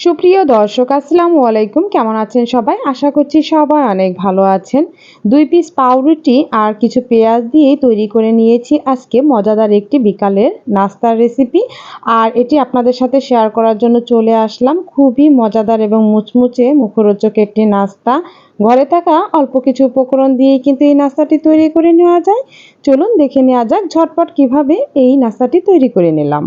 সুপ্রিয় দর্শক আসসালামু আলাইকুম, কেমন আছেন সবাই? আশা করছি সবাই অনেক ভালো আছেন। 2 পিস পাউরুটি আর কিছু পেঁয়াজ দিয়ে তৈরি করে নিয়েছি আজকে মজাদার একটি বিকালের নাস্তার রেসিপি। আর এটি আপনাদের সাথে শেয়ার করার জন্য চলে আসলাম। খুবই মজাদার এবং মুচমুচে মুখরোচক একটি নাস্তা। ঘরে থাকা অল্প কিছু উপকরণ দিয়েই কিন্তু এই নাস্তাটি তৈরি করে নেওয়া যায়। চলুন দেখে নেওয়া যাক ঝটপট কিভাবে এই নাস্তাটি তৈরি করে নিলাম।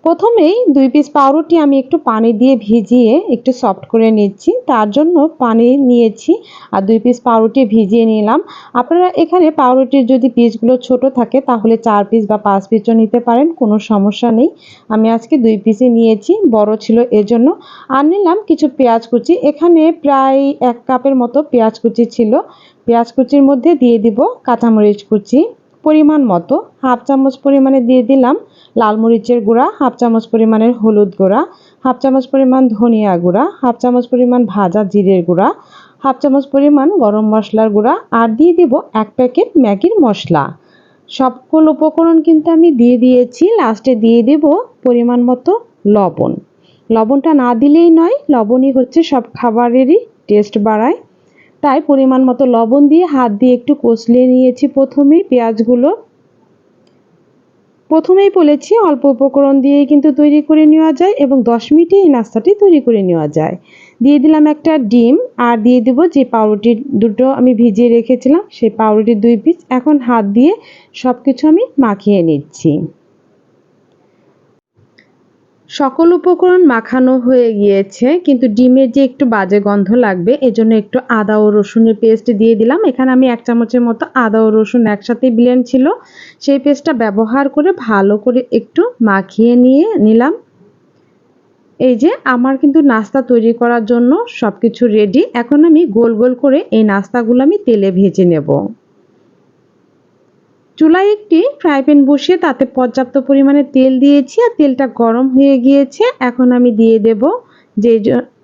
প্রথমেই 2 পিস পাউরুটি আমি একটু পানি দিয়ে ভিজিয়ে একটু সফট করে নিচ্ছি। তার জন্য পানি নিয়েছি আর 2 পিস পাউরুটি ভিজিয়ে নিলাম। আপনারা এখানে পাউরুটির যদি পিসগুলো ছোট থাকে তাহলে 4 পিস বা 5 পিসও নিতে পারেন, কোনো সমস্যা নেই। আমি আজকে 2 পিসই নিয়েছি, বড় ছিল এজন্য। আর নিলাম কিছু পেঁয়াজ কুচি, এখানে প্রায় 1 কাপের মতো পেঁয়াজ কুচি ছিল। পেঁয়াজ কুচির মধ্যে দিয়ে দিব কাঁচামরিচ কুচি পরিমাণ মতো, হাফ চামচ পরিমাণে দিয়ে দিলাম লাল মরিচের গুঁড়া, হাফ চামচ পরিমাণের হলুদ গুঁড়া, হাফ চামচ পরিমাণ ধনিয়া গুঁড়া, হাফ চামচ পরিমাণ ভাজা জিরের গুঁড়া, হাফ চামচ পরিমাণ গরম মশলার গুঁড়া আর দিয়ে দিব 1 প্যাকেট ম্যাগির মশলা। সবগুলো উপকরণ কিন্তু আমি দিয়ে দিয়েছি। লাস্টে দিয়ে দেব পরিমাণ মতো লবণ। লবণটা না দিলেই নয়, লবণই হচ্ছে সব খাবারেরই টেস্ট বাড়ায়। তাই পরিমাণ মতো লবণ দিয়ে হাত দিয়ে একটু কষলিয়ে নিয়েছি পেঁয়াজগুলো। প্রথমেই বলেছি অল্প উপকরণ দিয়েই কিন্তু তৈরি করে নেওয়া যায় এবং 10 মিনিটে এই নাস্তাটি তৈরি করে নেওয়া যায়। দিয়ে দিলাম একটা ডিম আর দিয়ে দেব যে পাউরুটি দুটো আমি ভিজিয়ে রেখেছিলাম সেই পাউরুটির 2 পিস। এখন হাত দিয়ে সব কিছু আমি মাখিয়ে নিচ্ছি। সকল উপকরণ মাখানো হয়ে গিয়েছে, কিন্তু ডিমের যে একটু বাজে গন্ধ লাগবে এজন্য একটু আদা ও রসুনের পেস্ট দিয়ে দিলাম। এখানে আমি 1 চামচের মতো আদা ও রসুন একসাথে ব্লেন্ড ছিল, সেই পেস্টটা ব্যবহার করে ভালো করে একটু মাখিয়ে নিয়ে নিলাম। এই যে আমার কিন্তু নাস্তা তৈরি করার জন্য সবকিছু রেডি। এখন আমি গোল গোল করে এই নাস্তাগুলো আমি তেলে ভেজে নেব। চুলায় একটি ফ্রাই প্যান বসিয়ে তাতে পর্যাপ্ত পরিমাণে তেল দিয়েছি আর তেলটা গরম হয়ে গিয়েছে। এখন আমি দিয়ে দেব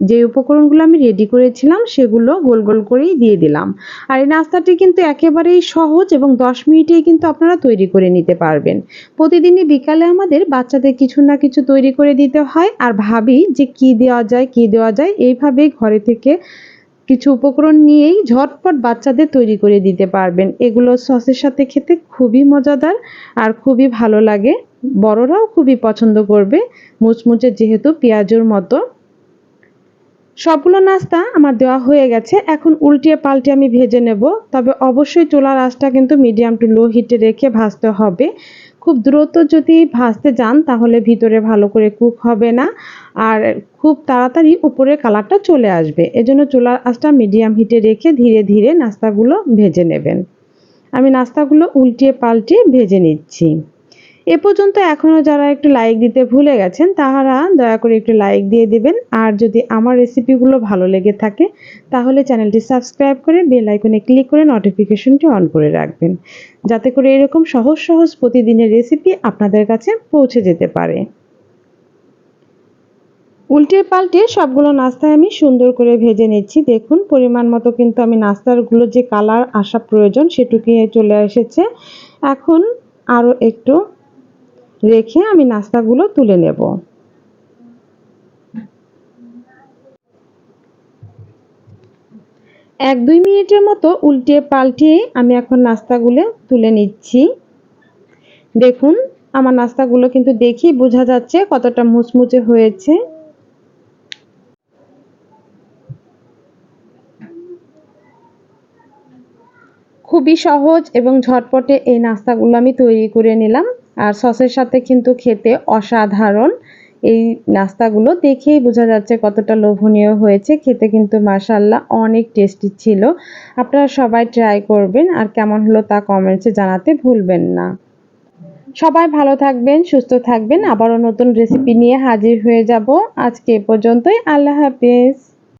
যে উপকরণগুলো আমি রেডি করেছিলাম সেগুলো গোল গোল করেই দিয়ে দিলাম। আর এই নাস্তাটি কিন্তু একেবারেই সহজ এবং 10 মিনিটেই কিন্তু আপনারা তৈরি করে নিতে পারবেন। প্রতিদিনই বিকালে আমাদের বাচ্চাদের কিছু না কিছু তৈরি করে দিতে হয় আর ভাবি যে কি দেওয়া যায় এইভাবেই ঘরে থেকে কিছু উপকরণ নিয়েই ঝটপট বাচ্চাদের তৈরি করে দিতে পারবেন। এগুলো সসের সাথে খেতে খুবই মজাদার আর খুবই ভালো লাগে, বড়রাও খুবই পছন্দ করবে, মুচমুচে যেহেতু পেঁয়াজুর মতো। সবগুলো নাস্তা আমার দেওয়া হয়ে গেছে, এখন উল্টিয়ে পাল্টে আমি ভেজে নেব। তবে অবশ্যই চুলার আঁচটা কিন্তু মিডিয়াম টু লো হিটে রেখে ভাজতে হবে। খুব দ্রুত যদি ভাজতে যান তাহলে ভিতরে ভালো করে কুক হবে না আর খুব তাড়াতাড়ি উপরের কালারটা চলে আসবে। এজন্য চুলার আঁচটা মিডিয়াম হিটে রেখে ধীরে ধীরে নাস্তাগুলো ভেজে নেবেন। আমি নাস্তাগুলো উল্টিয়ে পাল্টে ভেজে নিচ্ছি। এ পর্যন্ত এখনও যারা একটু লাইক দিতে ভুলে গেছেন তাহারা দয়া করে একটু লাইক দিয়ে দিবেন। আর যদি আমার রেসিপিগুলো ভালো লেগে থাকে তাহলে চ্যানেলটি সাবস্ক্রাইব করে বেল আইকনে ক্লিক করে নোটিফিকেশনটি অন করে রাখবেন, যাতে করে এরকম সহজ সহজ প্রতিদিনের রেসিপি আপনাদের কাছে পৌঁছে যেতে পারে। উল্টে পাল্টে সবগুলো নাস্তায় আমি সুন্দর করে ভেজে নিচ্ছি। দেখুন পরিমাণ মতো কিন্তু আমি নাস্তাগুলো যে কালার আসা প্রয়োজন সেটুকুই চলে এসেছে। এখন আরও একটু রেখে আমি নাস্তাগুলো তুলে নেব। 1-2 মিনিটের মতো উল্টে পাল্টে আমি এখন নাস্তাগুলো তুলে নিচ্ছি। দেখুন আমার নাস্তাগুলো কিন্তু দেখেই বোঝা যাচ্ছে কতটা মুচমুচে হয়েছে। খুবই সহজ এবং ঝটপটে এই নাস্তাগুলো আমি তৈরি করে নিলাম আর সসের সাথে কিন্তু খেতে অসাধারণ। এই নাস্তাগুলো দেখেই বোঝা যাচ্ছে কতটা লোভনীয় হয়েছে, খেতে কিন্তু মাশাআল্লাহ অনেক টেস্টি ছিল। আপনারা সবাই ট্রাই করবেন আর কেমন হলো তা কমেন্টসে জানাতে ভুলবেন না। সবাই ভালো থাকবেন, সুস্থ থাকবেন। আবারও নতুন রেসিপি নিয়ে হাজির হয়ে যাব। আজকে এ পর্যন্তই। আল্লাহ হাফেজ।